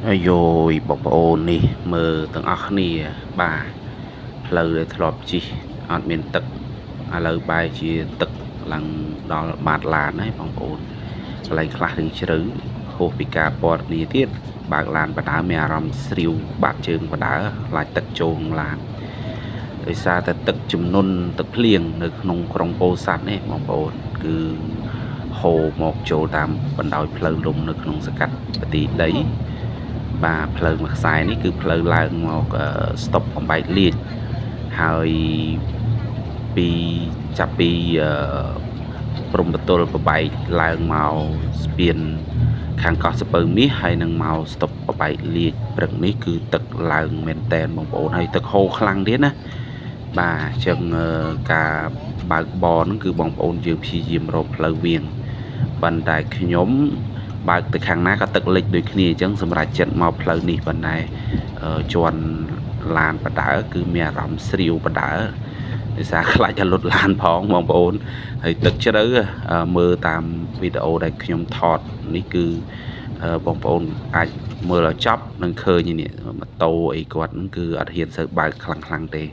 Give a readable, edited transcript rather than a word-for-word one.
អាយយបងប្អូននេះមើលទាំងអស់គ្នាបាទផ្លូវដែលធ្លាប់ជិះអត់មានទឹកឥឡូវបែរជាទឹកឡើងដល់បាតឡានហើយបងប្អូនកន្លែងខ្លះនឹងជ្រៅហួសពីការពណ៌នាទៀតបើកឡានបដើមានអារម្មណ៍ស្រាវបាក់ជើងបដើខ្លាចទឹកចូលក្នុងឡានដោយសារតែទឹកជំនន់ទឹកភ្លៀងនៅក្នុងក្រុងពោធិ៍សាត់នេះបងប្អូនគឺហូរមកចូលតាមបណ្ដោយផ្លូវលំនៅក្នុងសកាត់បទីដីបាទផ្លូវមួយខ្សែនេះគឺផ្លូវឡើងមកស្តុបកំបែកលៀចហើយចាប់ពីព្រំបន្ទល់ប្របែកឡើងមកស្ពានខាងកោះសពៅមាសហើយនឹងមកស្តុបប្របែកលៀចព្រឹកនេះគឺទឹកឡើងមែនតែនបងប្អូនហើយទឹកហូរខ្លាំងទៀតណាបាទអញ្ចឹងការបើកបរហ្នឹងគឺបងប្អូនយើងព្យាយាមរកផ្លូវវាងប៉ុន្តែខ្ញុំបើកទៅខាងណាក៏ទឹកលិចដូចគ្នាអញ្ចឹងសម្រាប់ចិត្តមកផ្លូវនេះប៉ុន្តែជន់ឡានបដើគឺមានអារម្មណ៍ស្រាវបដើដោយសារខ្លាចឲ្យលុតឡានផងបងប្អូនហើយទឹកជ្រៅមើលតាមវីដេអូដែលខ្ញុំថតនេះគឺបងប្អូនអាចមើលឲ្យចប់នឹងឃើញនេះម៉ូតូអីគាត់ហ្នឹងគឺអត់ហ៊ានសូវបើកខ្លាំងទេ